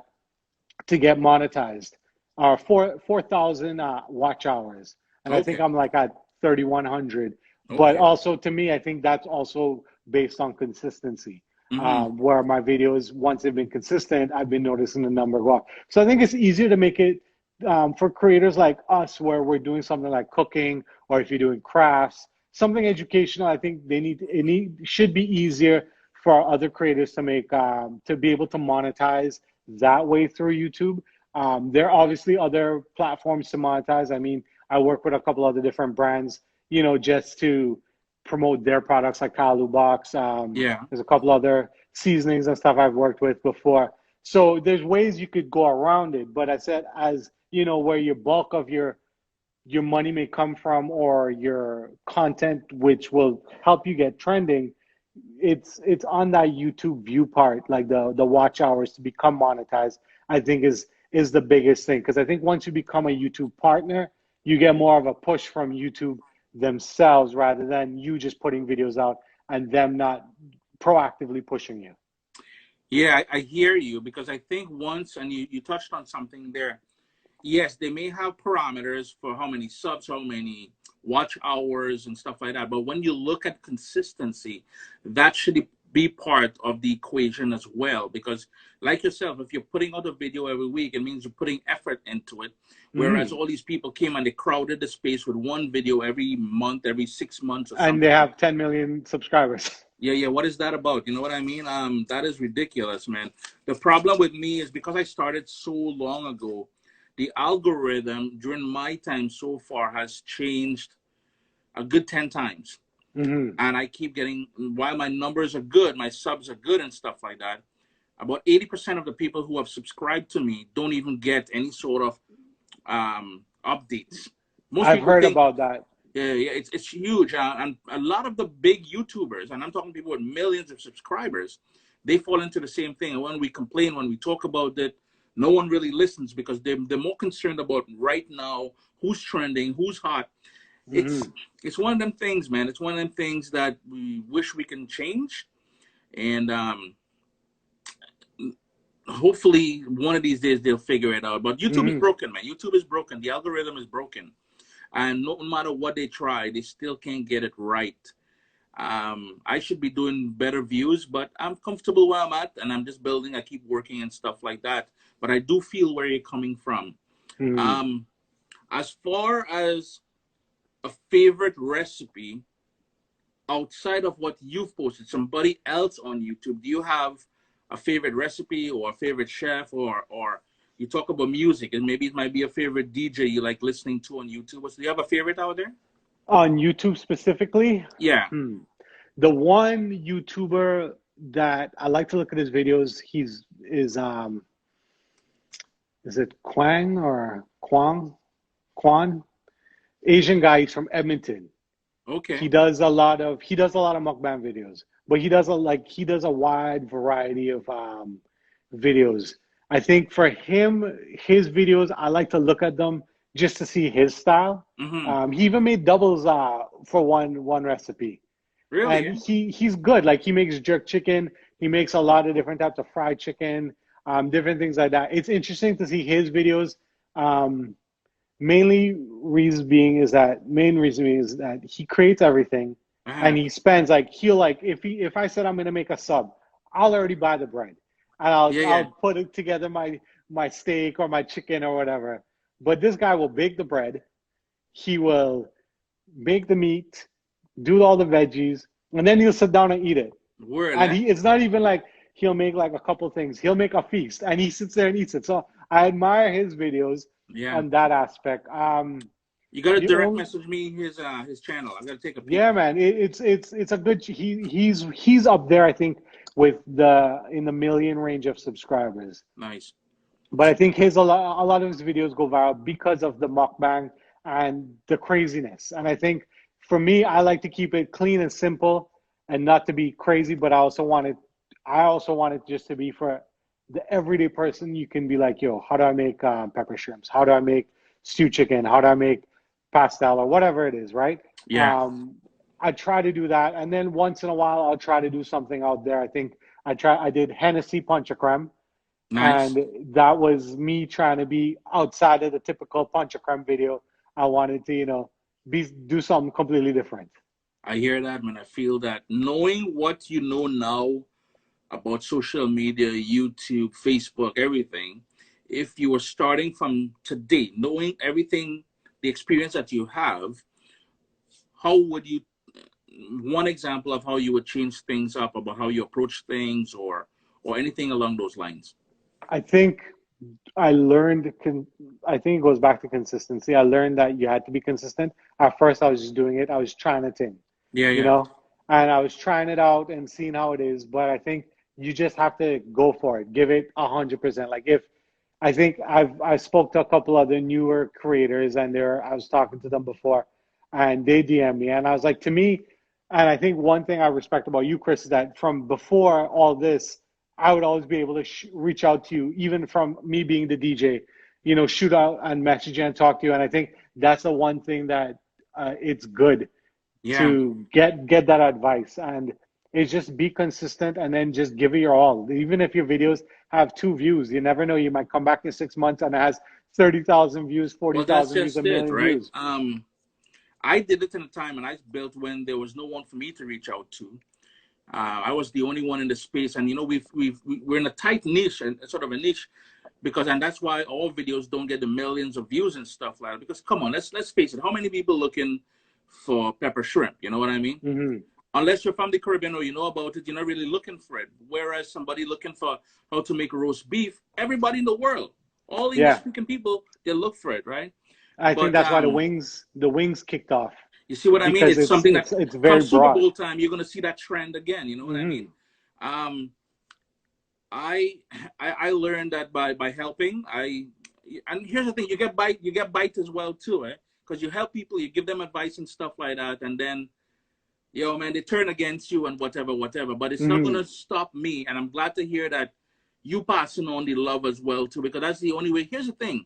to get monetized, or 4,000 watch hours, and I think okay, I'm like at 3,100. But okay. also to me, I think that's also based on consistency. Mm-hmm. Where my videos, once they've been consistent, I've been noticing the number go up. So I think it's easier to make it for creators like us, where we're doing something like cooking, or if you're doing crafts, something educational. I think should be easier for other creators to make to be able to monetize that way through YouTube. There are obviously other platforms to monetize. I mean, I work with a couple other different brands, you know, just to promote their products like Kalu Box. Yeah, There's a couple other seasonings and stuff I've worked with before. So there's ways you could go around it. But I said, as you know, where your bulk of your money may come from, or your content, which will help you get trending, it's on that YouTube view part, like the watch hours to become monetized. I think is the biggest thing, because I think once you become a YouTube partner, you get more of a push from YouTube themselves rather than you just putting videos out and them not proactively pushing you. yeah, I hear you because I think once, and you touched on something there. Yes, they may have parameters for how many subs, how many watch hours, and stuff like that. But when you look at consistency, that should be part of the equation as well. Because, like yourself, if you're putting out a video every week, it means you're putting effort into it. Whereas Mm-hmm. all these people came and they crowded the space with one video every month, every 6 months, or And they something. have 10 million subscribers. Yeah, yeah. What is that about? You know what I mean? That is ridiculous, man. The problem with me is because I started so long ago, the algorithm during my time so far has changed a good 10 times. Mm-hmm. And I keep getting, while my numbers are good, my subs are good and stuff like that, about 80% of the people who have subscribed to me don't even get any sort of updates. Most I've people heard think, about that. yeah, yeah, it's huge, and a lot of the big YouTubers, and I'm talking people with millions of subscribers, they fall into the same thing. And when we complain, when we talk about it, no one really listens because they're more concerned about right now who's trending, who's hot. It's Mm-hmm. it's one of them things, man. It's one of them things that we wish we can change, and hopefully one of these days they'll figure it out. But YouTube is Mm-hmm. broken, man. YouTube is broken. The algorithm is broken, and no matter what they try, they still can't get it right. I should be doing better views, but I'm comfortable where I'm at, and I'm just building. I keep working and stuff like that. But I do feel where you're coming from. Mm-hmm. Um, as far as a favorite recipe outside of what you've posted, somebody else on YouTube, do you have a favorite recipe or a favorite chef, or you talk about music and maybe it might be a favorite DJ you like listening to on YouTube? So do you have a favorite out there? On YouTube specifically, Yeah. hmm. The one YouTuber that I like to look at his videos, is it Kwang or Kwang? Kwan? Asian guy, he's from Edmonton. Okay. He does a lot of mukbang videos, but he does a wide variety of videos. I think for him, his videos, I like to look at them just to see his style. Mm-hmm. He even made doubles for one recipe, Really? and Eh? he's good. Like he makes jerk chicken, he makes a lot of different types of fried chicken, different things like that. It's interesting to see his videos. Um, main reason being is that he creates everything, Uh-huh. and he spends like he'll like if I said I'm gonna make a sub, I'll already buy the bread, and Yeah, yeah. I'll put it together my steak or my chicken or whatever. But this guy will bake the bread, he will make the meat, do all the veggies, and then he'll sit down and eat it. Word, And eh? he it's not even like he'll make like a couple things. He'll make a feast and he sits there and eats it. So I admire his videos Yeah. on that aspect. You gotta The direct only message me his channel. I gotta take a peek. Yeah, man, it's a good he's up there I think with the in the million range of subscribers. Nice. But I think a lot of his videos go viral because of the mukbang and the craziness. And I think for me, I like to keep it clean and simple and not to be crazy. But I also want it just to be for the everyday person. You can be like, yo, how do I make pepper shrimps? How do I make stew chicken? How do I make pastel or whatever it is, right? Yeah. Um, I try to do that, and then once in a while, I'll try to do something out there. I think I did Hennessy Punch a Creme, Nice. and that was me trying to be outside of the typical punch a creme video. I wanted to, do something completely different. I hear that, man. I feel that. Knowing what you know now about social media, YouTube, Facebook, everything, if you were starting from today, knowing everything, the experience that you have, how would you, one example of how you would change things up about how you approach things or anything along those lines? I think I learned, I think it goes back to consistency. I learned that you had to be consistent. At first, I was just doing it, I was trying it in, Yeah, you yeah. know, and I was trying it out and seeing how it is. But I think you just have to go for it, give it 100%. Like if I think I spoke to a couple other newer creators, and I was talking to them before, and they DM me, and I was like, to me, and I think one thing I respect about you, Chris, is that from before all this, I would always be able to reach out to you, even from me being the DJ, shoot out and message you and talk to you, and I think that's the one thing that it's good Yeah. to get that advice, and it's just be consistent and then just give it your all. Even if your videos have 2 views, you never know, you might come back in 6 months and it has 30,000 views, Well, that's 40,000 views, a just it, million right? views. I did it in a time and I built when there was no one for me to reach out to. I was the only one in the space, and we're in a tight niche and sort of a niche because, and that's why all videos don't get the millions of views and stuff like that. Because come on, let's face it, how many people looking for pepper shrimp? You know what I mean? Hmm. Unless you're from the Caribbean or you know about it, you're not really looking for it. Whereas somebody looking for how to make roast beef, everybody in the world, all English Yeah, speaking people, they look for it, right? I think But that's why the wings kicked off, you see what I mean? because It's it's something that it's it's come very Super broad. Bowl time, you're gonna see that trend again. You know what I mean? Hmm. Um, I, I learned that by helping. And here's the thing: you get bite as well too, eh? Because you help people, you give them advice and stuff like that, and then yo man, they turn against you and whatever, whatever. But it's not Hmm. gonna stop me, and I'm glad to hear that you passing on the love as well too, because that's the only way. Here's the thing: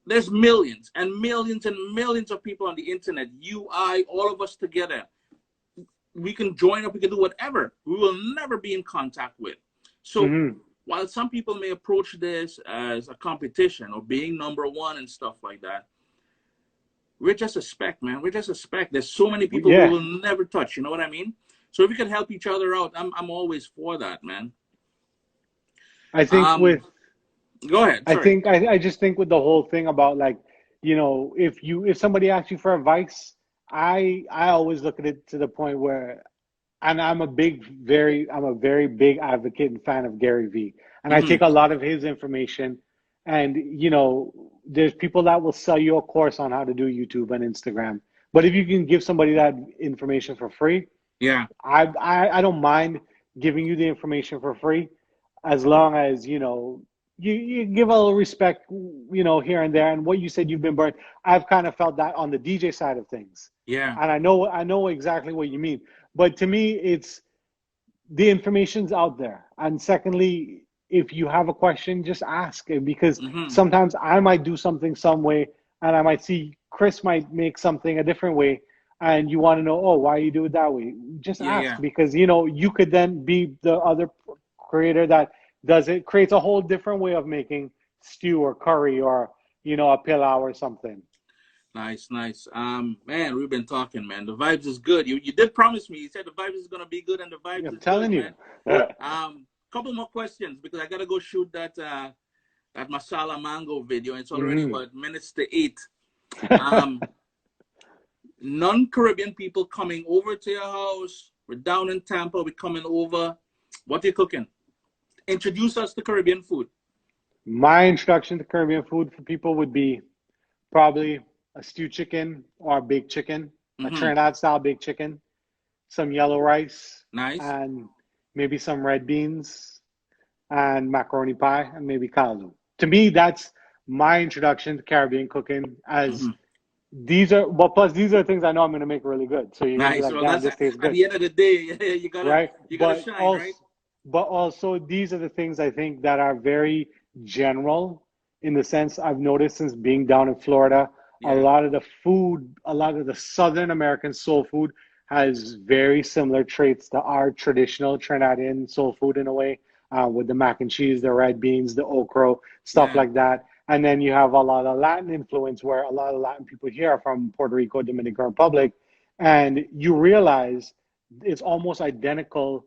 there's millions and millions of people on the internet. You, I, all of us together. We can join up, we can do whatever. We will never be in contact with. So Hmm. while some people may approach this as a competition or being number one and stuff like that, we're just a speck, man. We're just a speck. There's so many people we Yeah, will never touch. You know what I mean? So if we can help each other out, I'm always for that, man. I think Um, with go ahead. I Sorry. think I just think with the whole thing about, like, if somebody asks you for advice, I always look at it to the point where, and I'm a very big advocate and fan of Gary Vee, and I take Mm-hmm. a lot of his information And there's people that will sell you a course on how to do YouTube and Instagram. But if you can give somebody that information for free, Yeah. I don't mind giving you the information for free, as long as you give a little respect, here and there. And what you said, you've been burned. I've kind of felt that on the DJ side of things, Yeah. and I know exactly what you mean. But to me, it's the information's out there. And secondly, if you have a question, just ask, because Mm-hmm. sometimes I might do something some way, and I might see Chris might make something a different way, and you want to know, oh, why you do it that way? Just Yeah. ask, Yeah. because you could then be the other creator that does it, creates a whole different way of making stew or curry, or a pilau or something. Nice, nice. Man, we've been talking, man. The vibes is good. You did promise me. You said the vibes is gonna be good, and the vibes I'm is good, telling you. man. Couple more questions because I gotta go shoot that masala mango video. It's already Mhm. what minutes to 8. Um, non-Caribbean people coming over to your house. We're down in Tampa. We're coming over. What are you cooking? Introduce us to Caribbean food. My introduction to Caribbean food for people would be probably a stewed chicken or a baked chicken, a Mm-hmm. Trinidad style baked chicken, some yellow rice, Nice. and maybe some red beans and macaroni pie and maybe caldo. To me, that's my introduction to Caribbean cooking. As Mm-hmm. these are, well, plus these are things I know I'm going to make really good. So you're going to be Nice. like, Well, damn, that's this tastes at good, the end of the day. You gotta right? you gotta shine, right? But also these are the things I think that are very general, in the sense I've noticed since being down in Florida, a Yeah. lot of the food, a lot of the Southern American soul food has very similar traits to our traditional Trinidadian soul food in a way, with the mac and cheese, the red beans, the okra, stuff Yeah. like that. And then you have a lot of Latin influence, where a lot of Latin people here are from Puerto Rico, Dominican Republic, and you realize it's almost identical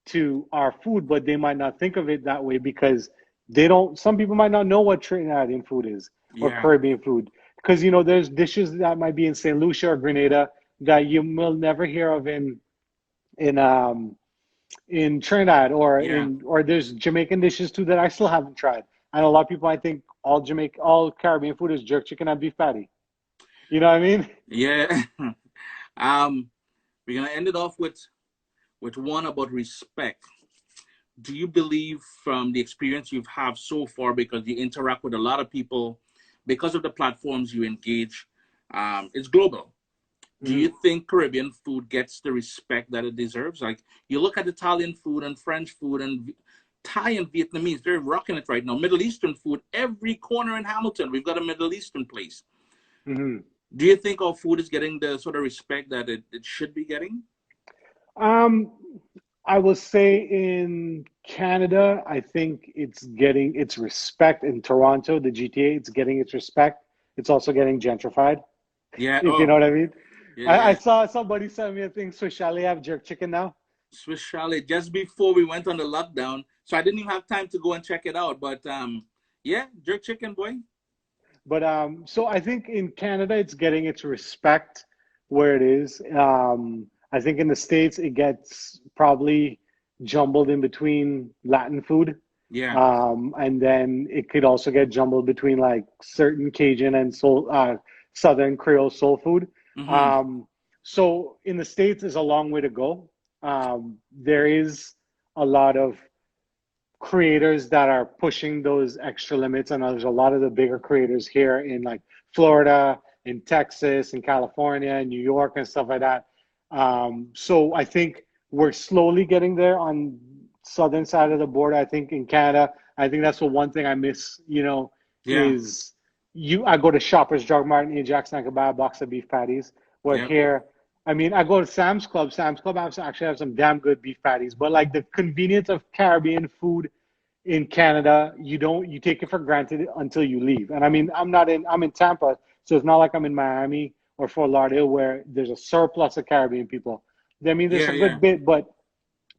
to our food, but they might not think of it that way, because they don't. Some people might not know what Trinidadian food is, or Yeah. Caribbean food, because there's dishes that might be in Saint Lucia or Grenada that you will never hear of in um in Trinidad, Yeah. or there's Jamaican dishes too that I still haven't tried. And a lot of people, I think all Caribbean food is jerk chicken and beef patty. You know what I mean? Yeah. um, we're gonna end it off with one about respect. Do you believe from the experience you've had so far, because you interact with a lot of people, because of the platforms you engage, it's global. Do you Mhm. think Caribbean food gets the respect that it deserves? Like you look at Italian food and French food and Thai and Vietnamese, they're rocking it right now. Middle Eastern food, every corner in Hamilton, we've got a Middle Eastern place. Mhm. Do you think our food is getting the sort of respect that it should be getting? Um, I will say in Canada, I think it's getting its respect. In Toronto, the GTA, it's getting its respect. It's also getting gentrified, Yeah. if you know Oh, what I mean. yeah, I yeah. saw somebody send me a thing, Swiss Chalet have jerk chicken now. Swiss Chalet just before we went on the lockdown, so I didn't even have time to go and check it out. But yeah, jerk chicken, boy. But so I think in Canada, it's getting its respect where it is. I think in the States, it gets probably jumbled in between Latin food. Yeah. And then it could also get jumbled between like certain Cajun and Southern Creole soul food. Mm-hmm. Um, so in the States, is a long way to go. There is a lot of creators that are pushing those extra limits, and there's a lot of the bigger creators here in like Florida, in Texas, in California, in New York, and stuff like that. So I think we're slowly getting there on southern side of the border. I think in Canada, I think that's the one thing I miss. Yeah. Is I go to Shoppers Drug Mart in Ajax and I can buy a box of beef patties. Where Yep. here, I mean, I go to Sam's Club. Sam's Club actually have some damn good beef patties, but like the convenience of Caribbean food in Canada, you take it for granted until you leave. And I mean, I'm in Tampa, so it's not like I'm in Miami or Fort Lauderdale where there's a surplus of Caribbean people. I mean, there's Yeah. a Yeah. good bit, but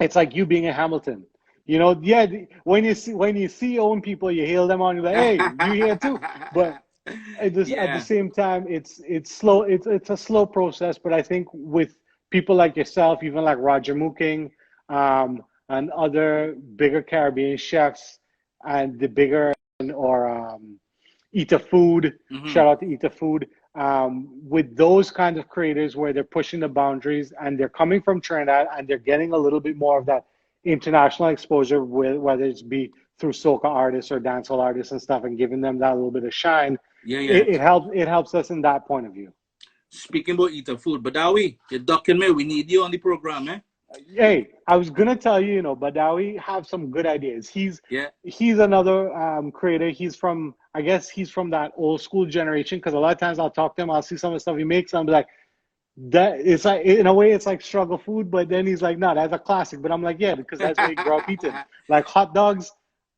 it's like you being in Hamilton. Yeah, when you see own people, you hail them on. You're like, hey, you here too? But at the Yeah. same time, it's slow. It's a slow process. But I think with people like yourself, even like Roger Mooking, and other bigger Caribbean chefs, and the bigger or Eat a Food. Shout out to Eat a Food. With those kinds of creators where they're pushing the boundaries and they're coming from Trinidad and they're getting a little bit more of that international exposure, with whether it's be through soca artists or dancehall artists and stuff, and giving them that little bit of shine. It helps us in that point of view. Speaking about Eat a Food, Badawi, you're ducking me. We need you on the program, eh? Hey, I was gonna tell you, Badawi have some good ideas. He's another creator. I guess he's from that old school generation, because a lot of times I'll talk to him, I'll see some of the stuff he makes, and I'm like, that it's like, in a way it's like struggle food, but then he's like, no, that's a classic. But I'm like, yeah, because that's what he grew up eating. Like hot dogs,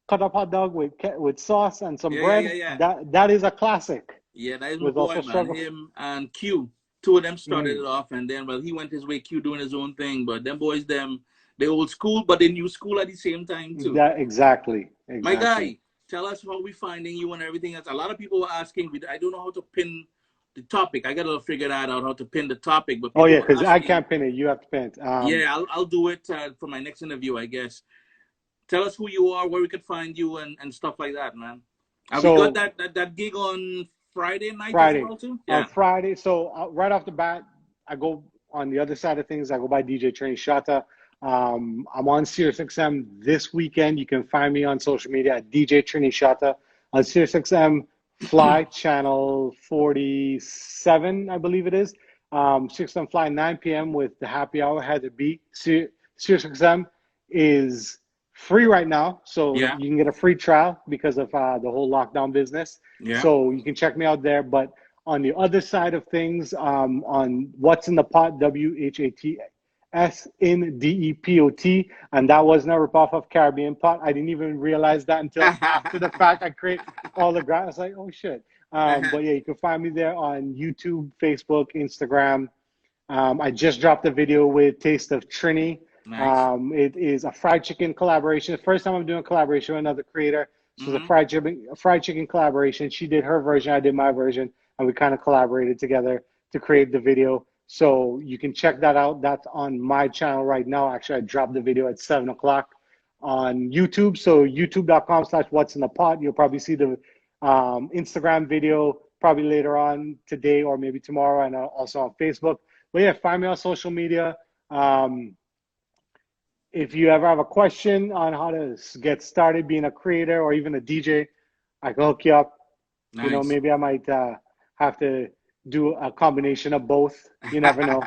cut up hot dog with sauce and some bread. That is a classic. Yeah, that is my boy, man. Him and Q. Two of them started it off, and then, well, he went his way, Q doing his own thing. But them boys, they old school, but they new school at the same time, too. Exactly. My guy, tell us how we finding you and everything else. A lot of people were asking, I don't know how to pin the topic. I got to figure that out, how to pin the topic. But because I can't pin it. You have to pin it. I'll do it for my next interview, I guess. Tell us who you are, where we could find you, and stuff like that, man. Have we got that gig on Friday night as well too? Yeah. On Friday. So right off the bat, I go on the other side of things. I go by DJ Trini Shata. I'm on SiriusXM this weekend. You can find me on social media at DJ Trini Shata on SiriusXM Fly channel 47, I believe it is. SiriusXM Fly 9 p.m. with the happy hour. Had to be. SiriusXM is free right now, so you can get a free trial because of the whole lockdown business. So you can check me out there. But on the other side of things, on What's in the Pot, WHATS in DEPOT, and that wasn't a ripoff of Caribbean Pot. I didn't even realize that until after the fact. I create all the I was like, oh shit. But yeah, you can find me there on YouTube, Facebook, Instagram. I just dropped a video with Taste of Trini. Nice. It is a fried chicken collaboration. The first time I'm doing a collaboration with another creator. So it's a fried chicken collaboration. She did her version, I did my version, and we kind of collaborated together to create the video. So you can check that out. That's on my channel right now. Actually, I dropped the video at 7 o'clock on YouTube. So youtube.com/what's in the pot. You'll probably see the Instagram video probably later on today or maybe tomorrow, and also on Facebook. But yeah, find me on social media. If you ever have a question on how to get started being a creator or even a DJ, I can hook you up. Nice. Maybe I might have to do a combination of both. You never know.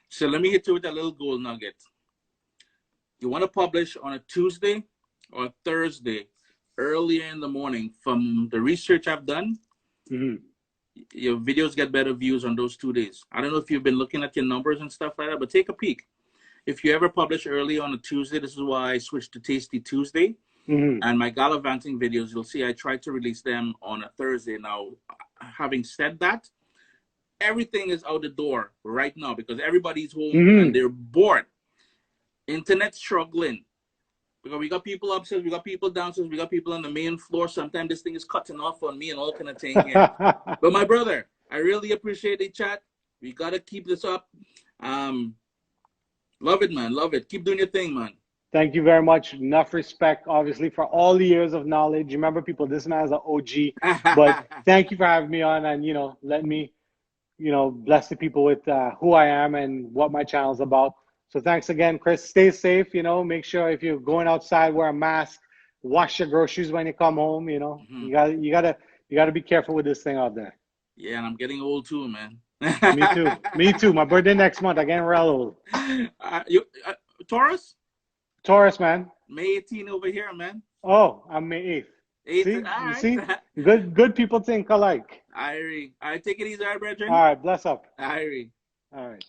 So let me hit you with a little gold nugget. You want to publish on a Tuesday or a Thursday, earlier in the morning. From the research I've done, your videos get better views on those 2 days. I don't know if you've been looking at your numbers and stuff like that, but take a peek. If you ever publish early on a Tuesday, this is why I switched to Tasty Tuesday. And my gallivanting videos, you'll see I try to release them on a Thursday. Now, having said that, everything is out the door right now because everybody's home and they're bored. Internet's struggling. Because we got people upstairs, we got people downstairs, we got people on the main floor. Sometimes this thing is cutting off on me and all kind of thing here. But my brother, I really appreciate the chat. We got to keep this up. Love it, man. Love it. Keep doing your thing, man. Thank you very much. Enough respect, obviously, for all the years of knowledge. Remember, people, this man is an OG. But thank you for having me on and, let me, bless the people with who I am and what my channel is about. So thanks again, Chris. Stay safe. Make sure if you're going outside, wear a mask. Wash your groceries when you come home. You gotta be careful with this thing out there. Yeah, and I'm getting old too, man. Me too. My birthday next month. I getting real old. Taurus? Taurus, man. May 18 over here, man. Oh, I'm May 8th. See? Good people think alike. I take it easy, all right, brethren? All right, bless up. All right.